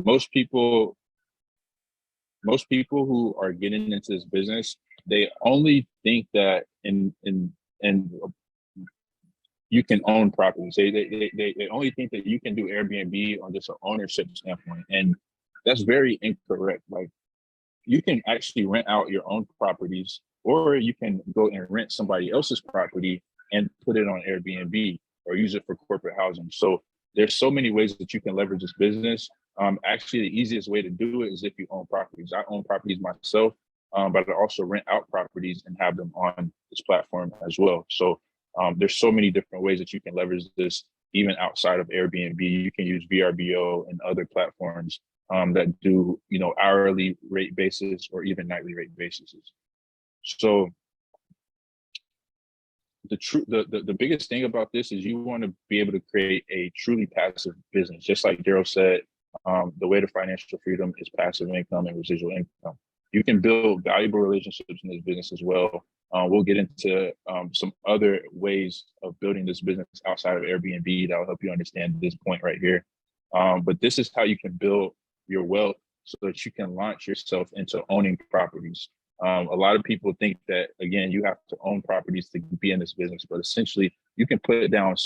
most people who are getting into this business, they only think that in you can own properties. They only think that you can do Airbnb on just an ownership standpoint, and that's very incorrect. Like, you can actually rent out your own properties, or you can go and rent somebody else's property and put it on Airbnb or use it for corporate housing. So there's so many ways that you can leverage this business. Actually, the easiest way to do it is if you own properties. I own properties myself, but I also rent out properties and have them on this platform as well. So there's so many different ways that you can leverage this, even outside of Airbnb. You can use VRBO and other platforms that do, hourly rate basis or even nightly rate basis. So the biggest thing about this is you want to be able to create a truly passive business. Just like Darryl said, the way to financial freedom is passive income and residual income. You can build valuable relationships in this business as well. We'll get into some other ways of building this business outside of Airbnb that will help you understand this point right here. But this is how you can build your wealth so that you can launch yourself into owning properties. A lot of people think that, again, you have to own properties to be in this business, but essentially you can put down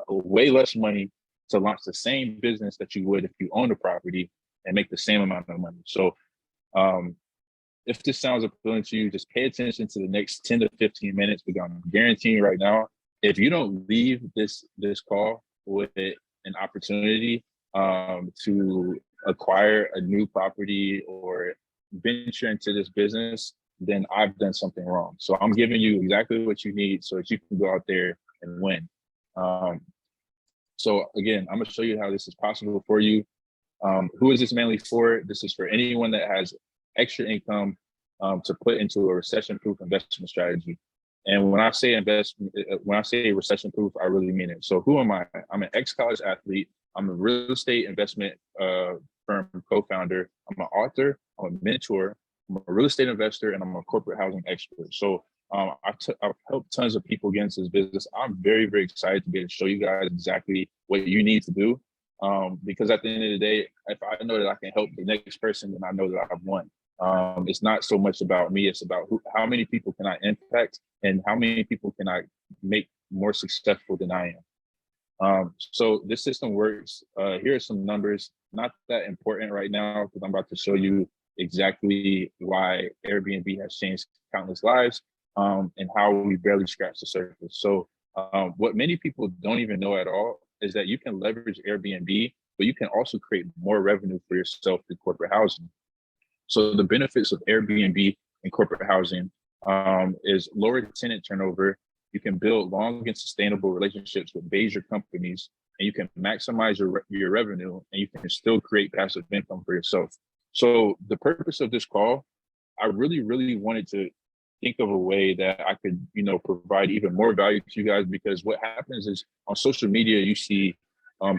way less money to launch the same business that you would if you own a property and make the same amount of money. So if this sounds appealing to you, just pay attention to the next 10 to 15 minutes, because I'm guaranteeing right now, if you don't leave this call with an opportunity to acquire a new property or venture into this business, then I've done something wrong. So I'm giving you exactly what you need so that you can go out there and win. So again, I'm gonna show you how this is possible for you. Who is this mainly for? This is for anyone that has extra income to put into a recession-proof investment strategy. And when I say recession-proof, I really mean it. So who am I? I'm an ex-college athlete. I'm a real estate investment firm co-founder. I'm an author. I'm a mentor. I'm a real estate investor, and I'm a corporate housing expert. So I've helped tons of people get into this business. I'm very, very excited to be able to show you guys exactly what you need to do. Because at the end of the day, if I know that I can help the next person, then I know that I've won. It's not so much about me, it's about how many people can I impact and how many people can I make more successful than I am. So this system works. Here are some numbers, not that important right now, because I'm about to show you exactly why Airbnb has changed countless lives and how we barely scratched the surface. So what many people don't even know at all is that you can leverage Airbnb, but you can also create more revenue for yourself through corporate housing. So the benefits of Airbnb and corporate housing is lower tenant turnover. You can build long and sustainable relationships with major companies, and you can maximize your revenue, and you can still create passive income for yourself. So the purpose of this call, I really, really wanted to think of a way that I could, provide even more value to you guys, because what happens is on social media, you see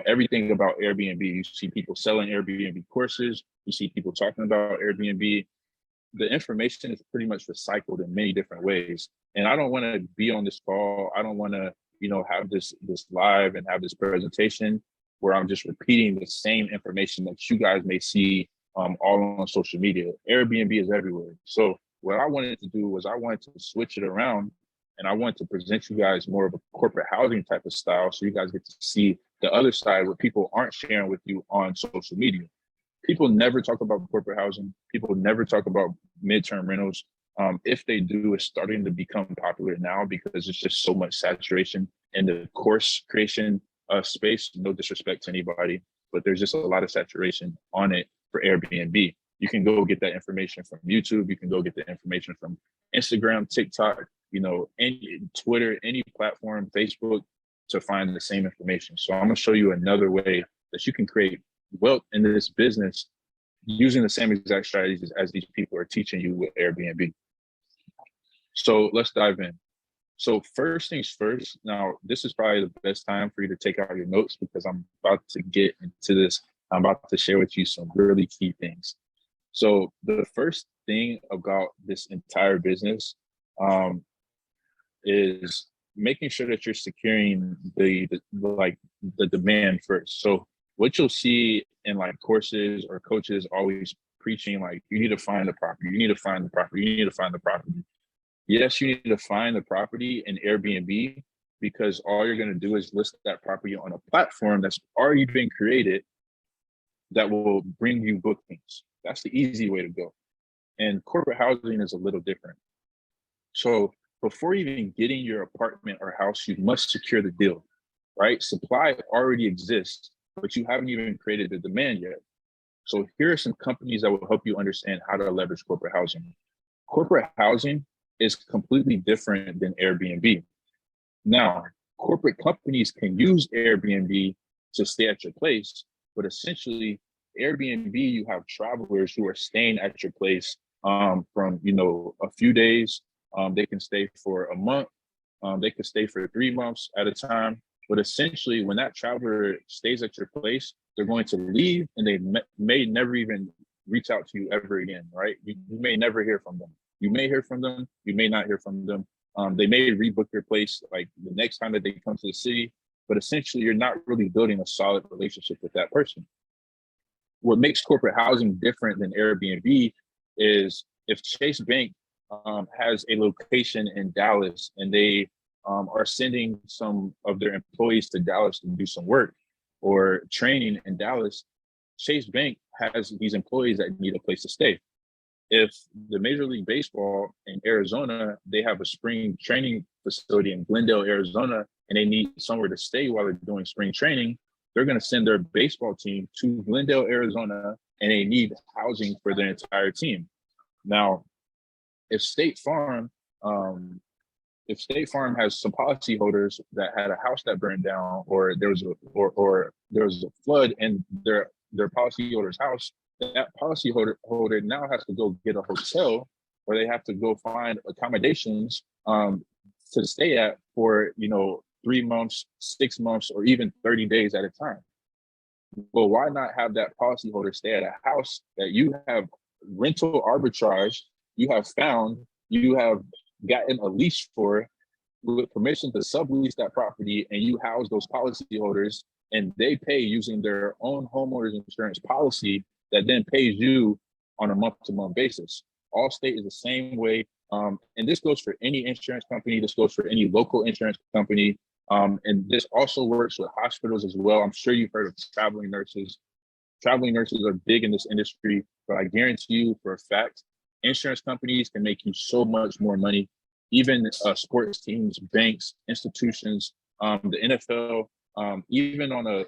everything about Airbnb. You see people selling Airbnb courses. You see people talking about Airbnb. The information is pretty much recycled in many different ways. And I don't want to be on this call. I don't want to, have this live and have this presentation where I'm just repeating the same information that you guys may see all on social media. Airbnb is everywhere. So what I wanted to do was I wanted to switch it around, and I wanted to present you guys more of a corporate housing type of style, so you guys get to see the other side, what people aren't sharing with you on social media. People never talk about corporate housing. People never talk about midterm rentals. If they do, it's starting to become popular now because there's just so much saturation in the course creation space. No disrespect to anybody, but there's just a lot of saturation on it for Airbnb. You can go get that information from YouTube. You can go get the information from Instagram, TikTok, any Twitter, any platform, Facebook, to find the same information. So I'm gonna show you another way that you can create wealth in this business using the same exact strategies as these people are teaching you with Airbnb. So let's dive in. So first things first, now this is probably the best time for you to take out your notes, because I'm about to get into this. I'm about to share with you some really key things. So the first thing about this entire business is making sure that you're securing the demand first. So what you'll see in like courses or coaches always preaching, like, you need to find the property, you need to find the property, you need to find the property. Yes, you need to find the property in Airbnb, because all you're going to do is list that property on a platform that's already been created that will bring you bookings. That's the easy way to go. And corporate housing is a little different. So before even getting your apartment or house, you must secure the deal, right? Supply already exists, but you haven't even created the demand yet. So here are some companies that will help you understand how to leverage corporate housing. Corporate housing is completely different than Airbnb. Now, corporate companies can use Airbnb to stay at your place, but essentially Airbnb, you have travelers who are staying at your place from, you know, a few days. They can stay for a month. They can stay for 3 months at a time. But essentially, when that traveler stays at your place, they're going to leave, and they may never even reach out to you ever again, right? You may never hear from them. You may hear from them. You may not hear from them. They may rebook your place like the next time that they come to the city, but essentially you're not really building a solid relationship with that person. What makes corporate housing different than Airbnb is if Chase Bank has a location in Dallas and they are sending some of their employees to Dallas to do some work or training in Dallas, Chase Bank has these employees that need a place to stay. If the Major League Baseball in Arizona, they have a spring training facility in Glendale, Arizona, and they need somewhere to stay while they're doing spring training, they're going to send their baseball team to Glendale, Arizona, and they need housing for their entire team. Now, if State Farm has some policyholders that had a house that burned down, or there was a flood in their policyholder's house, that policyholder now has to go get a hotel, or they have to go find accommodations to stay at for 3 months, 6 months, or even 30 days at a time. Well, why not have that policyholder stay at a house that you have rental arbitrage, you have found, you have gotten a lease for, with permission to sublease that property, and you house those policyholders, and they pay using their own homeowners insurance policy that then pays you on a month-to-month basis. Allstate is the same way, and this goes for any insurance company. This goes for any local insurance company, and this also works with hospitals as well. I'm sure you've heard of traveling nurses. Traveling nurses are big in this industry, but I guarantee you for a fact, insurance companies can make you so much more money. Even sports teams, banks, institutions, the NFL, even on a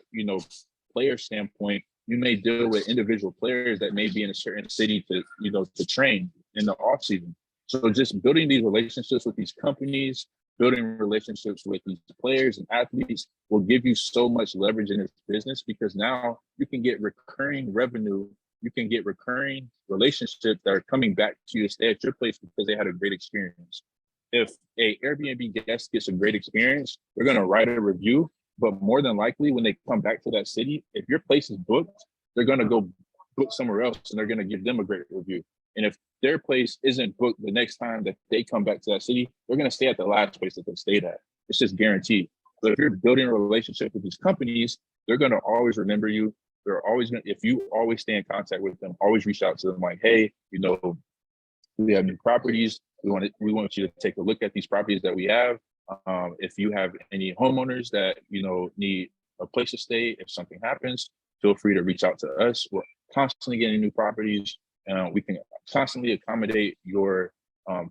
player standpoint, you may deal with individual players that may be in a certain city to train in the off season. So just building these relationships with these companies, building relationships with these players and athletes will give you so much leverage in this business, because now you can get recurring revenue. You can get recurring relationships that are coming back to you to stay at your place because they had a great experience. If a Airbnb guest gets a great experience, they're going to write a review. But more than likely, when they come back to that city, if your place is booked, they're going to go book somewhere else, and they're going to give them a great review. And if their place isn't booked the next time that they come back to that city, they're going to stay at the last place that they stayed at. It's just guaranteed. But if you're building a relationship with these companies, they're going to always remember you. They're always going to, if you always stay in contact with them, always reach out to them like, hey, we have new properties. We want you to take a look at these properties that we have. If you have any homeowners that need a place to stay, if something happens, feel free to reach out to us. We're constantly getting new properties. We can constantly accommodate your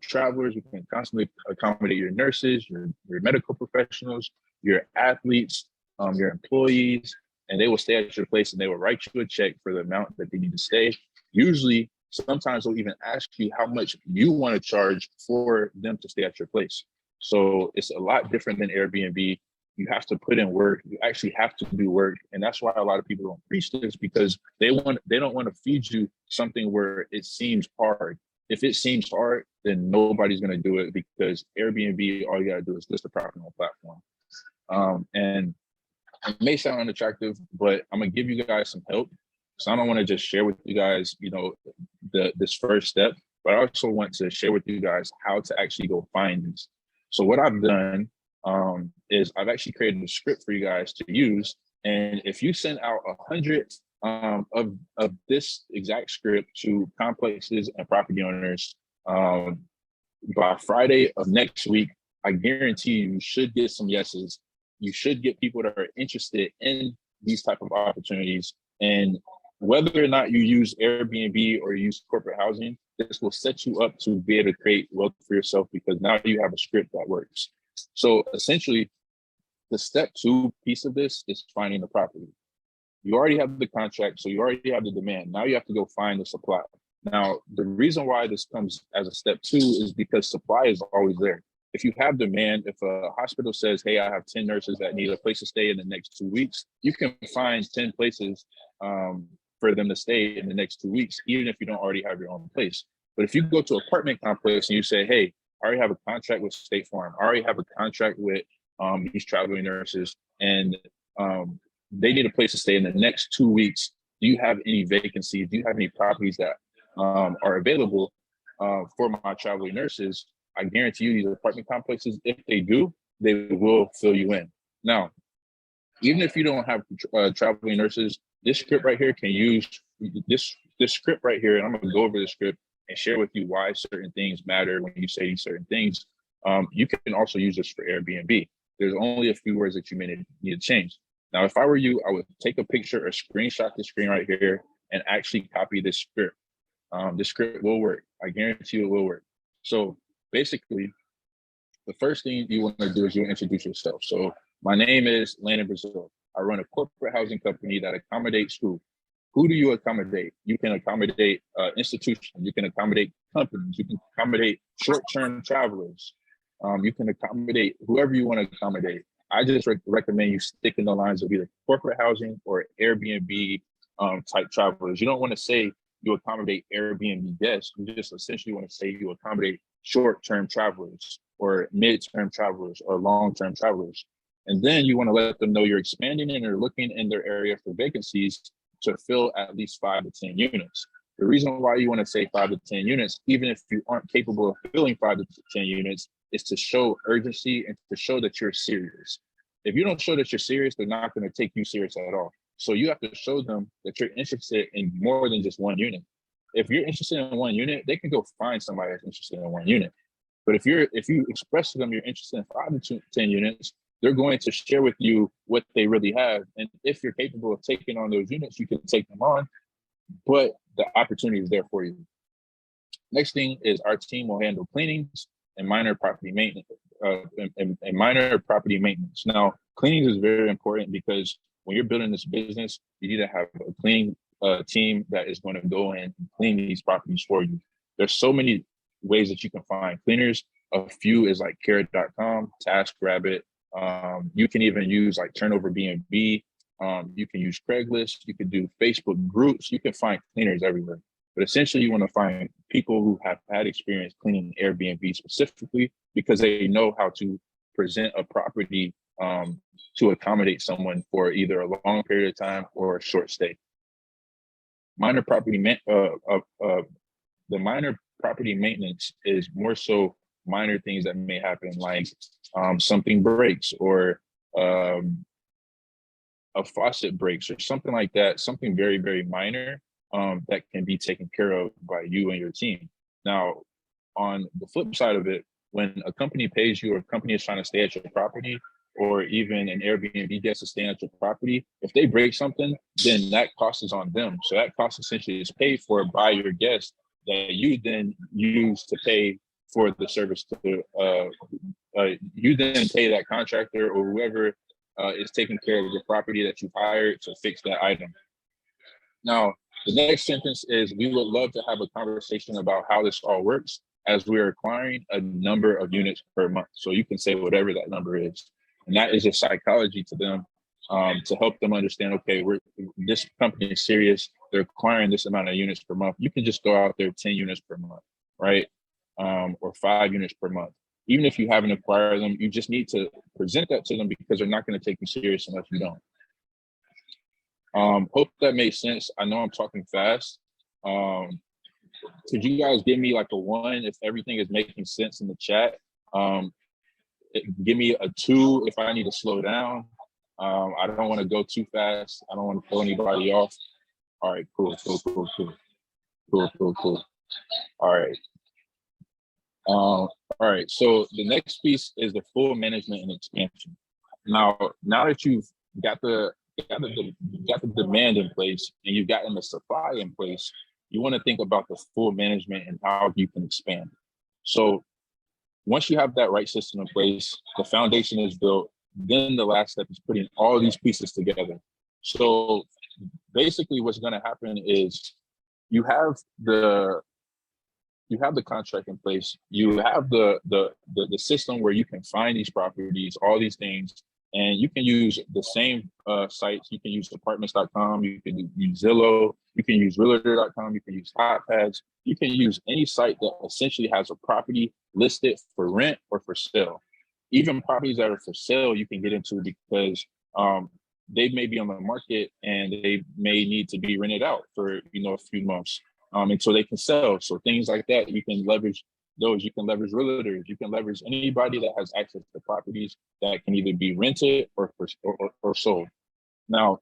travelers. We can constantly accommodate your nurses, your medical professionals, your athletes, your employees, and they will stay at your place, and they will write you a check for the amount that they need to stay. Usually, sometimes they'll even ask you how much you want to charge for them to stay at your place. So it's a lot different than Airbnb. You have to put in work. You actually have to do work. And that's why a lot of people don't preach this, because they don't want to feed you something where it seems hard. If it seems hard, then nobody's going to do it, because Airbnb, all you got to do is list the property on the platform. And it may sound unattractive, but I'm going to give you guys some help. So I don't want to just share with you guys, this first step, but I also want to share with you guys how to actually go find this. So what I've done is I've actually created a script for you guys to use And if you send out 100 of this exact script to complexes and property owners by Friday of next week, I guarantee you should get some yeses. You should get people that are interested in these type of opportunities. And whether or not you use Airbnb or use corporate housing, this will set you up to be able to create wealth for yourself because now you have a script that works. So essentially, the step 2 piece of this is finding the property. You already have the contract, so you already have the demand. Now you have to go find the supply. Now, the reason why this comes as a step 2 is because supply is always there. If you have demand, if a hospital says, hey, I have 10 nurses that need a place to stay in the next 2 weeks, you can find 10 places for them to stay in the next 2 weeks, even if you don't already have your own place. But if you go to an apartment complex and you say, hey, I already have a contract with State Farm, I already have a contract with these traveling nurses, and they need a place to stay in the next 2 weeks. Do you have any vacancies? Do you have any properties that are available for my traveling nurses? I guarantee you these apartment complexes, if they do, they will fill you in. Now, even if you don't have traveling nurses, this script right here can use this script right here, and I'm gonna go over the script and share with you why certain things matter when you say these certain things. You can also use this for Airbnb. There's only a few words that you may need to change. Now, if I were you, I would take a picture or screenshot the screen right here and actually copy this script. The script will work. I guarantee you it will work. So basically, the first thing you want to do is you introduce yourself. So my name is Landon, Brazile. I run a corporate housing company that accommodates who? Who do you accommodate? You can accommodate institutions. You can accommodate companies. You can accommodate short-term travelers. You can accommodate whoever you want to accommodate. I just recommend you stick in the lines of either corporate housing or Airbnb type travelers. You don't want to say you accommodate Airbnb guests. You just essentially want to say you accommodate short-term travelers or mid-term travelers or long-term travelers. And then you want to let them know you're expanding and you're looking in their area for vacancies to fill at least 5 to 10 units. The reason why you want to say 5 to 10 units, even if you aren't capable of filling 5 to 10 units, is to show urgency and to show that you're serious. If you don't show that you're serious, they're not going to take you serious at all. So you have to show them that you're interested in more than just one unit. If you're interested in one unit, they can go find somebody that's interested in one unit. But if you express to them you're interested in 5 to 10 units, they're going to share with you what they really have. And if you're capable of taking on those units, you can take them on, but the opportunity is there for you. Next thing is our team will handle cleanings and minor property maintenance. And minor property maintenance. Now, cleaning is very important because when you're building this business, you need to have a cleaning team that is going to go in and clean these properties for you. There's so many ways that you can find cleaners. A few is like Carrot.com, TaskRabbit. You can even use like Turnover BNB. You can use Craigslist. You can do Facebook groups. You can find cleaners everywhere. But essentially, you want to find people who have had experience cleaning Airbnb specifically because they know how to present a property to accommodate someone for either a long period of time or a short stay. Minor property the minor property maintenance is more so minor things that may happen, like something breaks or a faucet breaks or something like that, something very, very minor that can be taken care of by you and your team. Now, on the flip side of it, when a company pays you or a company is trying to stay at your property, or even an Airbnb guest is staying at your property, if they break something, then that cost is on them. So that cost essentially is paid for by your guest that you then use to pay for the service to you then pay that contractor or whoever is taking care of the property that you hired to fix that item. Now, the next sentence is, we would love to have a conversation about how this all works as we're acquiring a number of units per month. So you can say whatever that number is. And that is a psychology to them to help them understand, okay, this company is serious. They're acquiring this amount of units per month. You can just go out there 10 units per month, right? Or 5 units per month. Even if you haven't acquired them, you just need to present that to them because they're not going to take you serious unless you don't. Hope that makes sense. I know I'm talking fast. Could you guys give me like a 1 if everything is making sense in the chat? Give me a 2 if I need to slow down. I don't want to go too fast. I don't want to throw anybody off. All right, cool. All right. All right. So the next piece is the full management and expansion. Now that you've got the got the demand in place and you've gotten the supply in place, you want to think about the full management and how you can expand. So once you have that right system in place, the foundation is built, then the last step is putting all these pieces together. So basically what's going to happen is you have the contract in place, you have the system where you can find these properties, all these things, and you can use the same sites. You can use apartments.com, you can use Zillow, you can use realtor.com, you can use Hotpads, you can use any site that essentially has a property listed for rent or for sale. Even properties that are for sale, you can get into because they may be on the market and they may need to be rented out for a few months. Until they can sell. So things like that, you can leverage those. You can leverage realtors. You can leverage anybody that has access to properties that can either be rented or sold. Now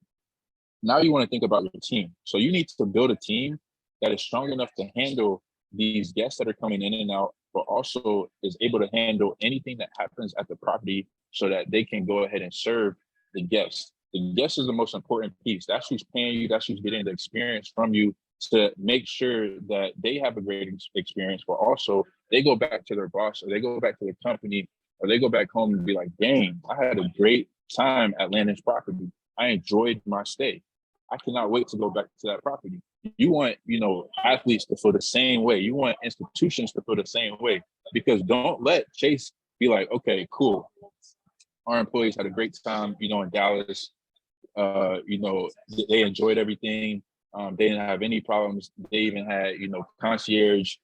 you want to think about your team. So you need to build a team that is strong enough to handle these guests that are coming in and out, but also is able to handle anything that happens at the property so that they can go ahead and serve the guests. The guest is the most important piece. That's who's paying you. That's who's getting the experience from you, to make sure that they have a great experience, but also they go back to their boss or they go back to their company or they go back home and be like, dang, I had a great time at Landon's property. I enjoyed my stay. I cannot wait to go back to that property. You want, athletes to feel the same way. You want institutions to feel the same way, because don't let Chase be like, okay, cool. Our employees had a great time, in Dallas. They enjoyed everything. They didn't have any problems. They even had, concierge,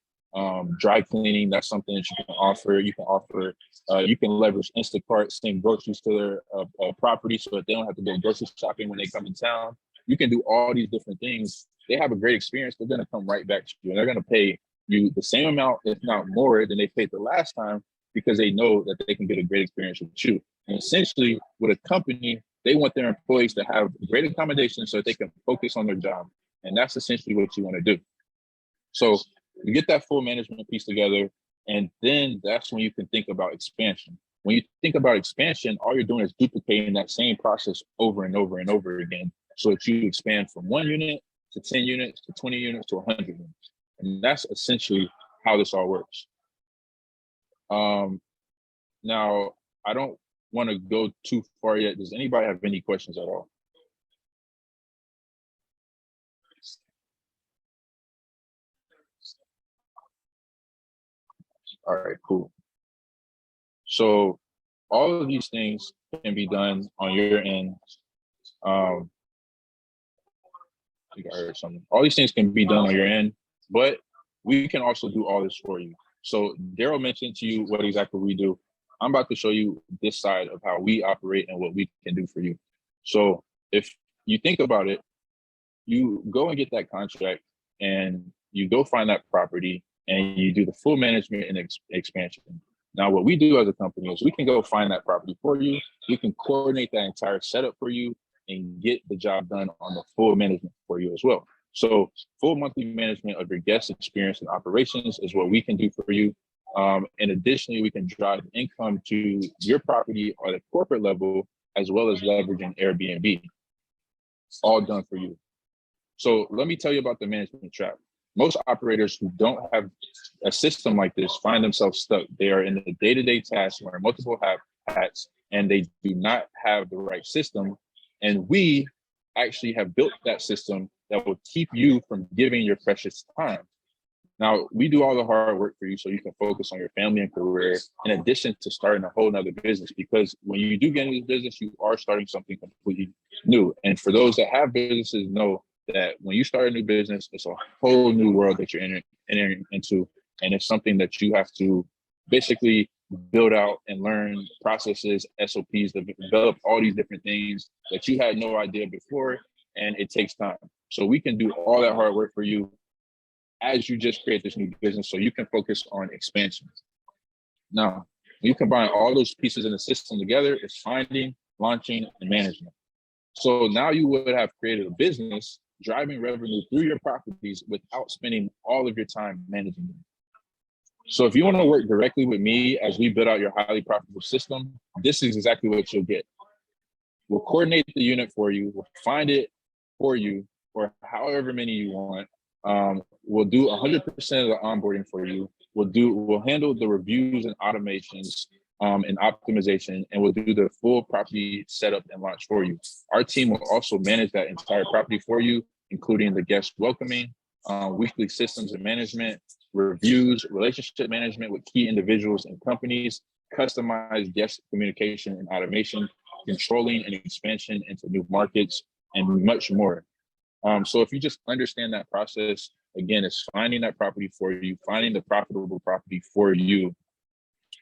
dry cleaning. That's something that you can offer. You can leverage Instacart, send groceries to their property so that they don't have to go grocery shopping when they come in town. You can do all these different things. They have a great experience. They're going to come right back to you, and they're going to pay you the same amount, if not more, than they paid the last time, because they know that they can get a great experience with you. And essentially, with a company, they want their employees to have great accommodations so that they can focus on their job. And that's essentially what you want to do. So you get that full management piece together, and then that's when you can think about expansion. When you think about expansion, all you're doing is duplicating that same process over and over and over again, so that you expand from 1 unit to 10 units to 20 units to 100 units. And that's essentially how this all works. Now, I don't want to go too far yet. Does anybody have any questions at all? All right, cool. So all of these things can be done on your end. I think I heard something. All these things can be done on your end, but we can also do all this for you. So Darryl mentioned to you what exactly we do. I'm about to show you this side of how we operate and what we can do for you. So if you think about it, you go and get that contract and you go find that property and you do the full management and expansion. Now, what we do as a company is we can go find that property for you. We can coordinate that entire setup for you and get the job done on the full management for you as well. So full monthly management of your guest experience and operations is what we can do for you. And additionally, we can drive income to your property or the corporate level, as well as leveraging Airbnb. It's all done for you. So let me tell you about the management trap. Most operators who don't have a system like this find themselves stuck. They are in the day-to-day tasks wearing multiple hats, and they do not have the right system. And we actually have built that system that will keep you from giving your precious time. Now, we do all the hard work for you so you can focus on your family and career, in addition to starting a whole nother business, because when you do get into this business, you are starting something completely new. And for those that have businesses, know that when you start a new business, it's a whole new world that you're entering into. And it's something that you have to basically build out and learn processes, SOPs, develop all these different things that you had no idea before, and it takes time. So we can do all that hard work for you as you just create this new business so you can focus on expansion. Now, when you combine all those pieces in the system together, it's finding launching, and management. So now you would have created a business driving revenue through your properties without spending all of your time managing them. So if you want to work directly with me as we build out your highly profitable system, this is exactly what you'll get. We'll coordinate the unit for you. We'll find it for you, or however many you want. We'll do 100% of the onboarding for you. We'll handle the reviews and automations and optimization, and we'll do the full property setup and launch for you. Our team will also manage that entire property for you, including the guest welcoming, weekly systems and management, reviews, relationship management with key individuals and companies, customized guest communication and automation, controlling and expansion into new markets, and much more. So if you just understand that process, again, it's finding that property for you, finding the profitable property for you,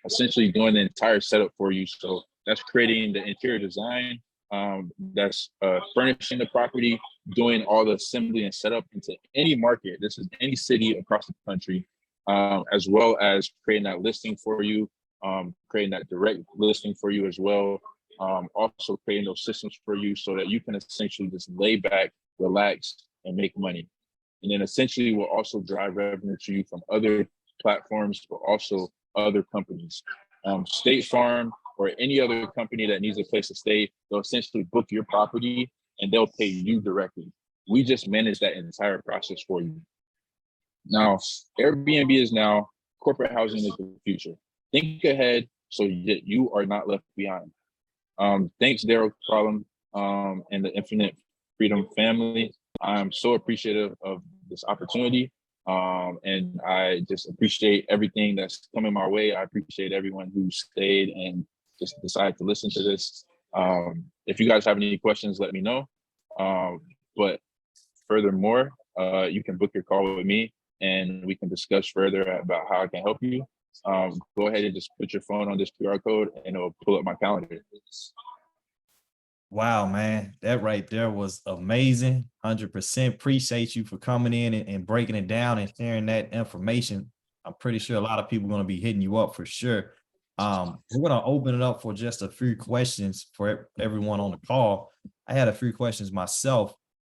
essentially doing the entire setup for you. So that's creating the interior design, that's furnishing the property, doing all the assembly and setup into any market. This is any city across the country, as well as creating that listing for you, creating that direct listing for you as well. Also creating those systems for you so that you can essentially just lay back, relax, and make money. And then essentially we'll also drive revenue to you from other platforms, but also other companies. State Farm or any other company that needs a place to stay, they'll essentially book your property and they'll pay you directly. We just manage that entire process for you. Now, Airbnb is now, corporate housing is the future. Think ahead so that you are not left behind. Thanks, Darryl, Callum, and the Infinite Freedom family. I'm so appreciative of this opportunity. And I just appreciate everything that's coming my way. I appreciate everyone who stayed and just decided to listen to this. If you guys have any questions, let me know. But furthermore, you can book your call with me and we can discuss further about how I can help you. Go ahead and just put your phone on this QR code and it'll pull up my calendar. Wow, man, that right there was amazing. 100% appreciate you for coming in and breaking it down and sharing that information. I'm pretty sure a lot of people are going to be hitting you up for sure. We're going to open it up for just a few questions for everyone on the call. I had a few questions myself.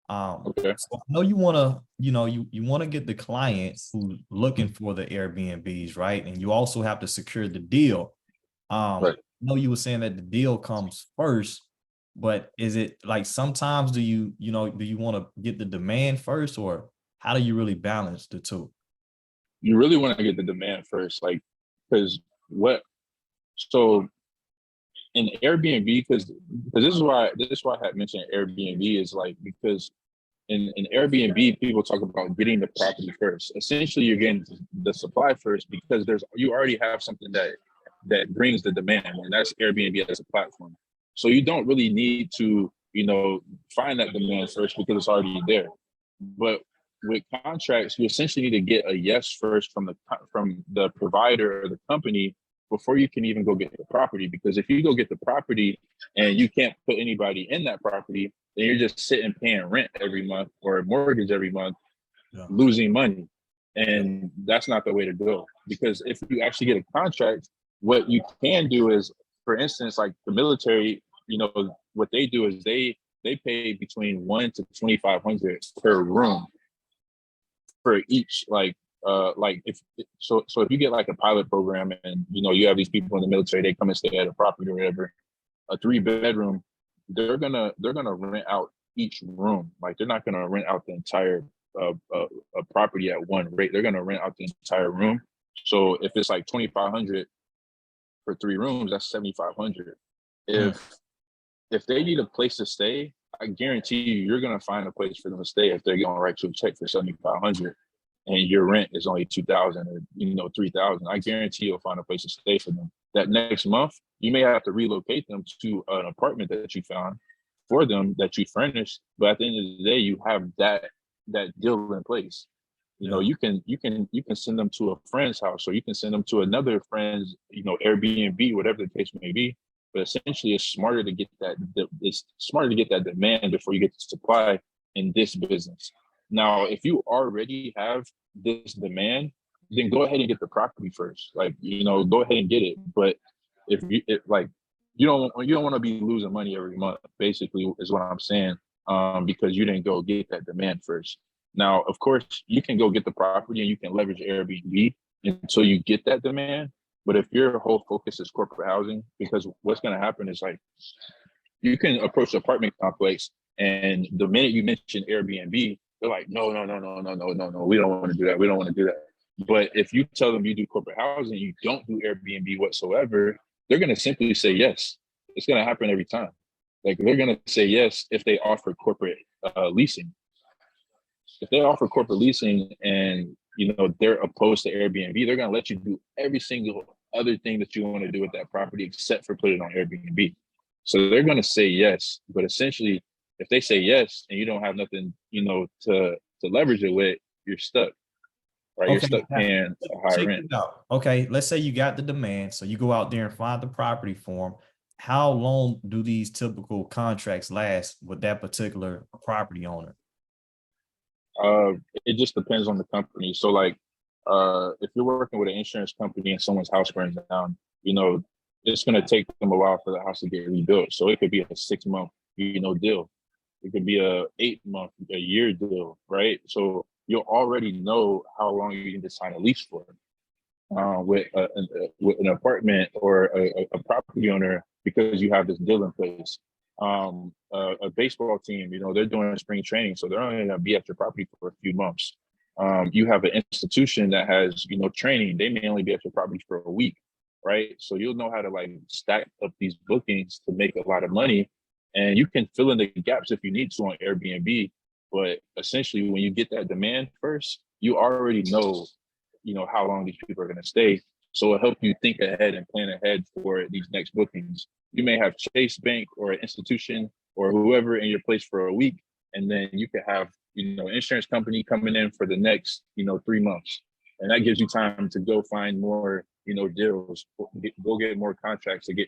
Okay. So I know you want to, you want to get the clients who's looking for the Airbnbs, right? And you also have to secure the deal. Right. I know you were saying that the deal comes first, but is it like sometimes do you want to get the demand first, or how do you really balance the two? You really want to get the demand first, like, because so in Airbnb, because this is why I had mentioned Airbnb is like, because in Airbnb, people talk about getting the property first. Essentially, you're getting the supply first because you already have something that brings the demand, and that's Airbnb as a platform. So you don't really need to, find that demand first because it's already there. But with contracts, you essentially need to get a yes first from the provider or the company before you can even go get the property. Because if you go get the property and you can't put anybody in that property, then you're just sitting paying rent every month or a mortgage every month, losing money. And that's not the way to go. Because if you actually get a contract, what you can do is, for instance, like the military, what they do is they pay between $1,000 to $2,500 per room for each, if you get like a pilot program and you have these people in the military, they come and stay at a property or whatever, a 3-bedroom, they're gonna rent out each room. Like they're not gonna rent out the entire property at one rate. They're gonna rent out the entire room. So if it's like 2,500 for 3 rooms, that's 7,500. If they need a place to stay, I guarantee you're gonna find a place for them to stay if they're gonna write you a check for 7,500 and your rent is only 2,000 or 3,000. I guarantee you'll find a place to stay for them. That next month, you may have to relocate them to an apartment that you found for them that you furnished. But at the end of the day, you have that deal in place. You can send them to a friend's house, or you can send them to another friend's, Airbnb, whatever the case may be. But essentially, it's smarter to get that demand before you get the supply in this business. Now, if you already have this demand, then go ahead and get the property first. Like, go ahead and get it. But if you don't want to be losing money every month, basically, is what I'm saying. Because you didn't go get that demand first. Now, of course, you can go get the property and you can leverage Airbnb until you get that demand. But if your whole focus is corporate housing, because what's going to happen is like you can approach the apartment complex, and the minute you mention Airbnb, they're like, no, no, no, no, no, no, no, no, we don't want to do that. We don't want to do that. But if you tell them you do corporate housing, you don't do Airbnb whatsoever, they're going to simply say yes. It's going to happen every time. Like they're going to say yes if they offer corporate leasing. If they offer corporate leasing and they're opposed to Airbnb, they're going to let you do every single other thing that you want to do with that property except for put it on Airbnb. So they're going to say yes, but essentially, if they say yes and you don't have nothing, to leverage it with, you're stuck, right? You're Okay, stuck paying a high check rent. it out. Okay, let's say you got the demand, so you go out there and find the property for them. How long do these typical contracts last with that particular property owner? It just depends on the company. So like, if you're working with an insurance company and someone's house burns down, it's going to take them a while for the house to get rebuilt. So it could be a 6-month, deal. It could be a 8-month, a year deal, right? So you'll already know how long you need to sign a lease for with an apartment or a property owner because you have this deal in place. A baseball team, they're doing spring training, so they're only going to be at your property for a few months. You have an institution that has, training, they may only be at your property for a week, right? So you'll know how to like stack up these bookings to make a lot of money, and you can fill in the gaps if you need to on Airbnb. But essentially, when you get that demand first, you already know, how long these people are going to stay. So it'll help you think ahead and plan ahead for these next bookings. You may have Chase Bank or an institution or whoever in your place for a week, and then you could have, an insurance company coming in for the next, 3 months. And that gives you time to go find more, deals, go get more contracts to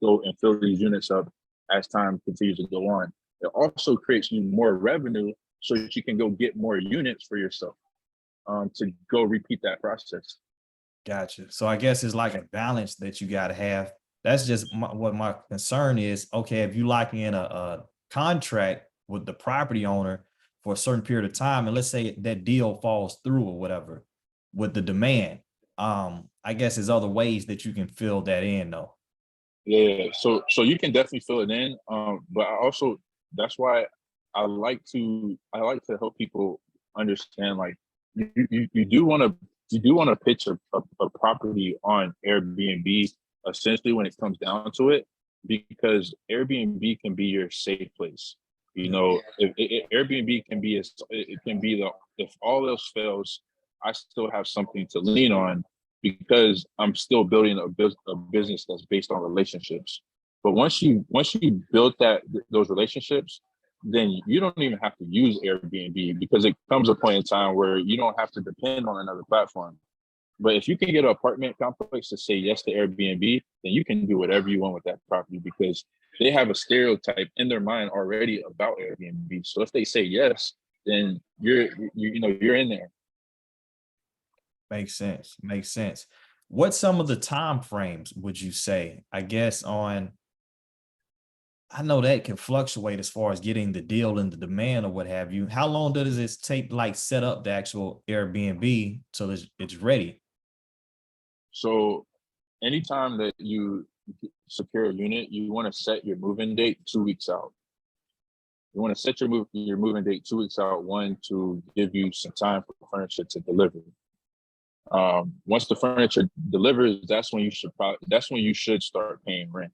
go and fill these units up as time continues to go on. It also creates you more revenue so that you can go get more units for yourself to go repeat that process. Gotcha. So I guess it's like a balance that you got to have. That's just what my concern is. Okay, if you lock in a contract with the property owner for a certain period of time, and let's say that deal falls through or whatever with the demand, I guess there's other ways that you can fill that in though. Yeah, so you can definitely fill it in. But I also that's why I like to help people understand like you do want to pitch a property on Airbnb essentially when it comes down to it, because Airbnb can be your safe place. If Airbnb can be it can be the if all else fails, I still have something to lean on because I'm still building a business that's based on relationships. But once you build those relationships, then you don't even have to use Airbnb because it comes a point in time where you don't have to depend on another platform. But if you can get an apartment complex to say yes to Airbnb, then you can do whatever you want with that property because they have a stereotype in their mind already about Airbnb. So if they say yes, then you're in there. Makes sense. Makes sense. What some of the time frames would you say? I guess I know that can fluctuate as far as getting the deal and the demand or what have you. How long does it take to like set up the actual Airbnb so that it's ready? So anytime that you secure a unit, you want to set your move-in date 2 weeks out. You want to set your moving date 2 weeks out, one, to give you some time for furniture to deliver. Once the furniture delivers, that's when you should start paying rent.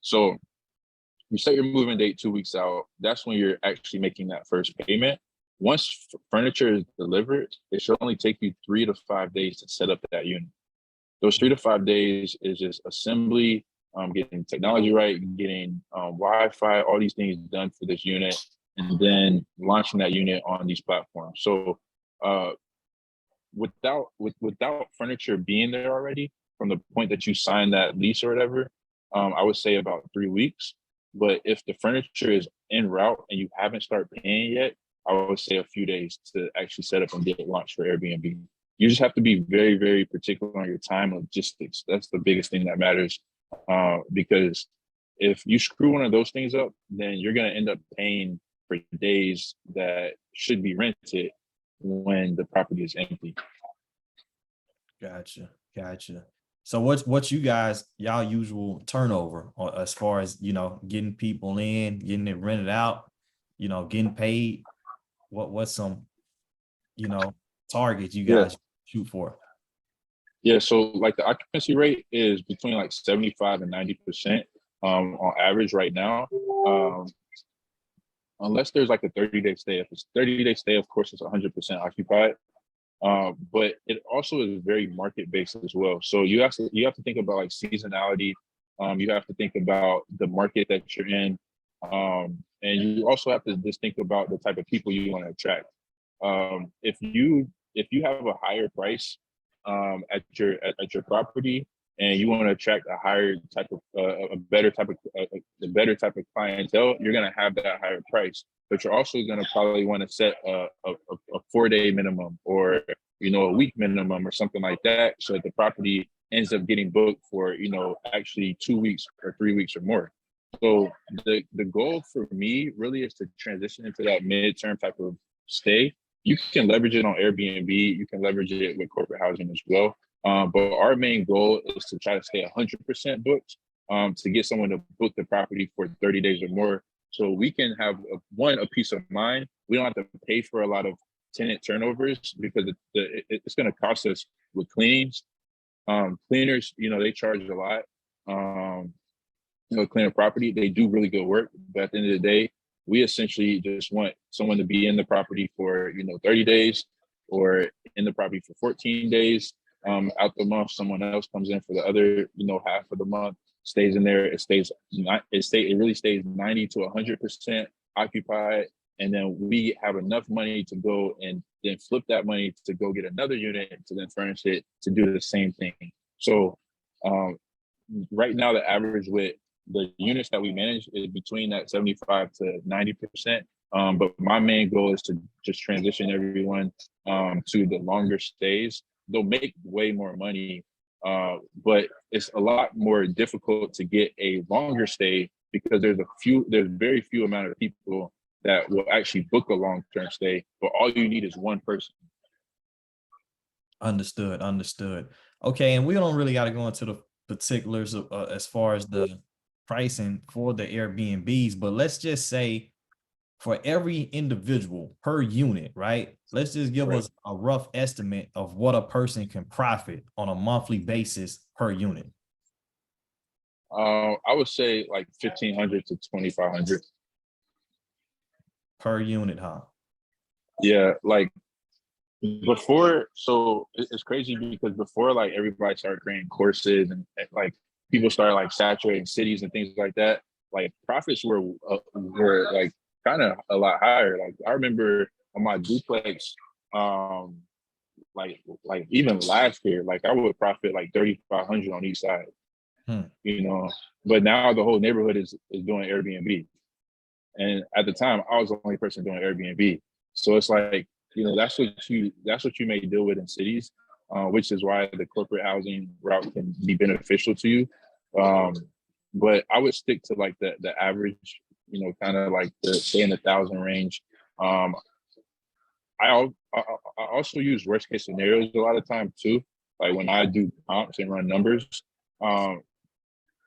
So you set your moving date 2 weeks out. That's when you're actually making that first payment. Once furniture is delivered, it should only take you 3 to 5 days to set up that unit. Those 3 to 5 days is just assembly, getting technology right, getting Wi-Fi, all these things done for this unit, and then launching that unit on these platforms. So without furniture being there already, from the point that you sign that lease or whatever, I would say about 3 weeks. But if the furniture is en route and you haven't started paying yet, I would say a few days to actually set up and get it launched for Airbnb. You just have to be very, very particular on your time logistics. That's the biggest thing that matters. Because if you screw one of those things up, then you're going to end up paying for days that should be rented when the property is empty. Gotcha. So what's y'all usual turnover as far as, getting people in, getting it rented out, getting paid? What's some, targets you Yeah. guys shoot for? Yeah, so like the occupancy rate is between like 75 and 90% on average right now. Unless there's like a 30-day stay. If it's 30-day stay, of course, it's 100% occupied. But it also is very market based as well. So you have to think about like seasonality. You have to think about the market that you're in, and you also have to just think about the type of people you want to attract. If you have a higher price at your property, and you want to attract a higher type of a better type of clientele, you're going to have that higher price. But you're also going to probably want to set a 4-day minimum, or a week minimum or something like that, so that the property ends up getting booked for actually 2 weeks or 3 weeks or more. So the goal for me really is to transition into that midterm type of stay. You can leverage it on Airbnb. You can leverage it with corporate housing as well. But our main goal is to try to stay 100% booked, to get someone to book the property for 30 days or more, so we can have a peace of mind. We don't have to pay for a lot of tenant turnovers, because it's going to cost us with cleanings. Cleaners, they charge a lot. Clean a property, they do really good work, but at the end of the day, we essentially just want someone to be in the property for 30 days, or in the property for 14 days. Out the month, someone else comes in for the other half of the month, stays in there. It really stays 90 to 100% occupied, and then we have enough money to go and then flip that money to go get another unit to then furnish it to do the same thing. So right now, the average with the units that we manage is between that 75 to 90%. But my main goal is to just transition everyone to the longer stays. They'll make way more money, but it's a lot more difficult to get a longer stay, because there's very few amount of people that will actually book a long-term stay, but all you need is one person. Understood. Okay, and we don't really got to go into the particulars of, as far as the pricing for the Airbnbs, but let's just say for every individual per unit, right? Let's just give us a rough estimate of what a person can profit on a monthly basis per unit. I would say like 1,500 to 2,500 per unit, huh? Yeah, like before. So it's crazy, because before, like, everybody started creating courses, and like people started like saturating cities and things like that, like profits were like kind of a lot higher. Like I remember on my duplex, like even last year, like I would profit like 3,500 on each side. But now the whole neighborhood is doing Airbnb, and at the time I was the only person doing Airbnb. So it's like, that's what you may deal with in cities, which is why the corporate housing route can be beneficial to you. But I would stick to like the average, kind of like the stay in the 1,000 range. I also use worst case scenarios a lot of time too, like when I do comps and run numbers.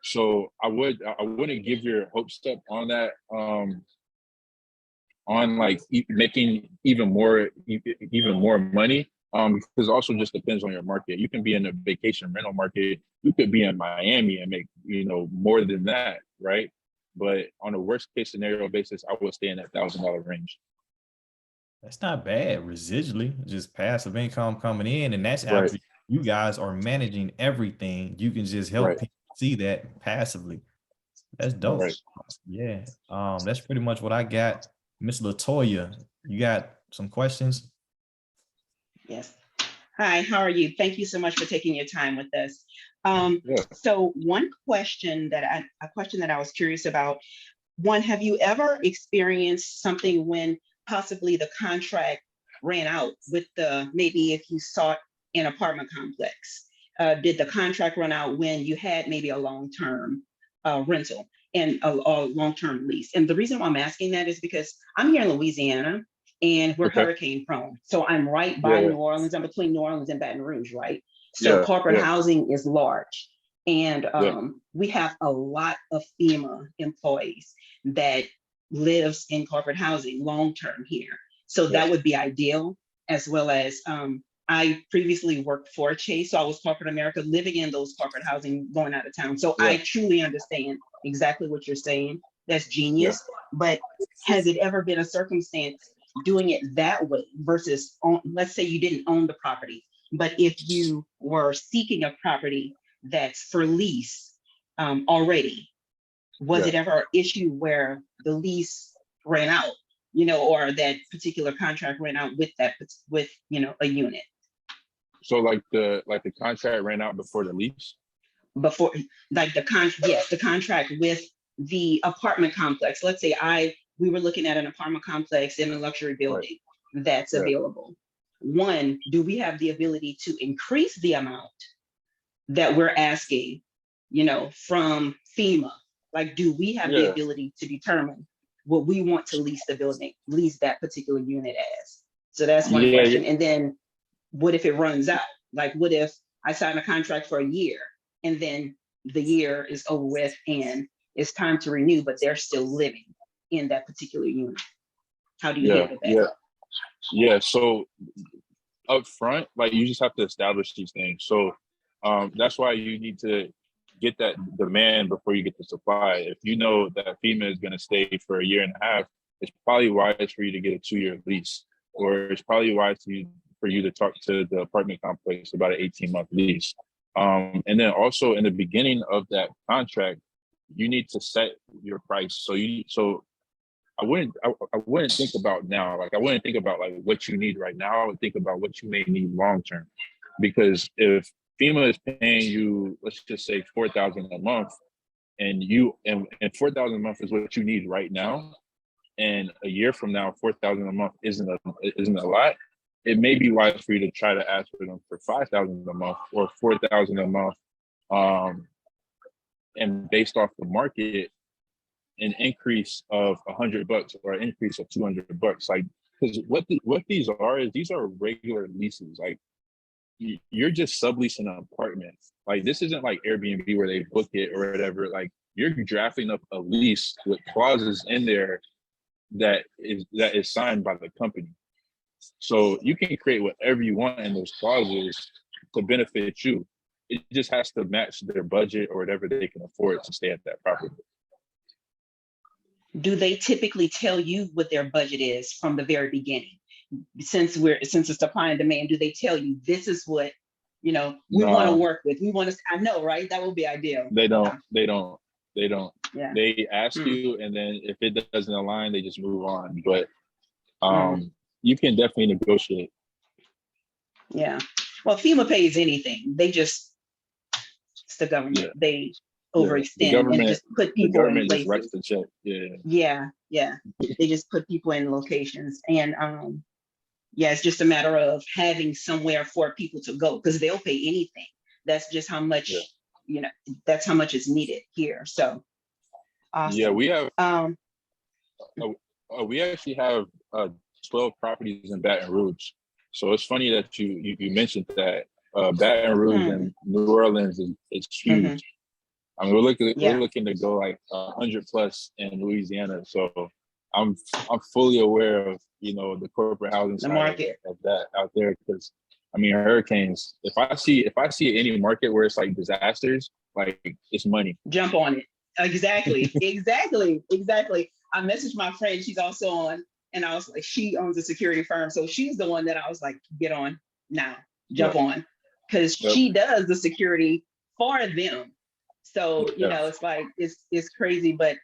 So I wouldn't give your hopes up on that, on like making even more money, because it also just depends on your market. You can be in the vacation rental market, you could be in Miami and make more than that, right? But on a worst case scenario basis, I would stay in that $1,000 range. That's not bad. Residually, just passive income coming in, and that's after you guys are managing everything. You can just help people see that passively. That's dope. Yeah. That's pretty much what I got. Miss Latoya, you got some questions? Yes. Hi, how are you? Thank you so much for taking your time with us. So one question that I was curious about. One, have you ever experienced something when possibly the contract ran out with maybe if you sought an apartment complex, did the contract run out when you had maybe a long-term rental and a long-term lease? And the reason why I'm asking that is because I'm here in Louisiana and we're Okay. hurricane prone. So I'm right by Yeah. New Orleans. I'm between New Orleans and Baton Rouge, right? So corporate Yeah. housing is large. And Yeah. we have a lot of FEMA employees that lives in corporate housing long-term here. So that would be ideal, as well as I previously worked for Chase, so I was corporate America, living in those corporate housing, going out of town. So I truly understand exactly what you're saying. That's genius. But has it ever been a circumstance doing it that way versus, let's say you didn't own the property, but if you were seeking a property that's for lease already, was it ever an issue where the lease ran out, or that particular contract ran out with a unit? So like the contract ran out before the lease? Before, like the contract with the apartment complex. Let's say we were looking at an apartment complex in a luxury building that's available. One, do we have the ability to increase the amount that we're asking, from FEMA? Like, do we have the ability to determine what we want to lease that particular unit as? So that's one question. And then what if it runs out? Like, what if I sign a contract for a year and then the year is over with and it's time to renew, but they're still living in that particular unit? How do you handle that? Yeah. So up front, like, you just have to establish these things. So that's why you need to get that demand before you get the supply. If you know that FEMA is going to stay for a year and a half, it's probably wise for you to get a 2-year lease, or it's probably wise for you to talk to the apartment complex about an 18-month lease. And then also in the beginning of that contract, you need to set your price. So I wouldn't think about now. Like, I wouldn't think about like what you need right now. I would think about what you may need long term. Because if FEMA is paying you, let's just say $4,000 a month, and $4,000 a month is what you need right now, and a year from now, $4,000 a month isn't a lot, it may be wise for you to try to ask for them for $5,000 a month or $4,000 a month, and based off the market, an increase of $100 or an increase of $200. Like, because what these are regular leases. Like, you're just subleasing an apartment. Like, this isn't like Airbnb where they book it or whatever. Like, you're drafting up a lease with clauses in there that is signed by the company. So you can create whatever you want in those clauses to benefit you. It just has to match their budget or whatever they can afford to stay at that property. Do they typically tell you what their budget is from the very beginning? Since it's supply and demand, do they tell you this is what we want to work with? We want to. I know, right? That would be ideal. They don't. Yeah. They ask you, and then if it doesn't align, they just move on. But you can definitely negotiate. Yeah. Well, FEMA pays anything. It's the government. Yeah. They overextend and just put people in places. Just writes the check. Yeah. They just put people in locations, and it's just a matter of having somewhere for people to go, because they'll pay anything. That's just how much that's how much is needed here. So awesome. Yeah, we have we actually have 12 properties in Baton Rouge. So it's funny that you mentioned that. Baton Rouge and New Orleans is huge. I mean, we're looking to go like 100+ in Louisiana. So I'm fully aware of the corporate housing side market of that out there, because I mean, hurricanes. If I see any market where it's like disasters, like, it's money. Jump on it. Exactly. I messaged my friend. She's also on, and I was like, she owns a security firm, so she's the one that I was like, get on now, jump on, because she does the security for them. So it's like it's crazy, but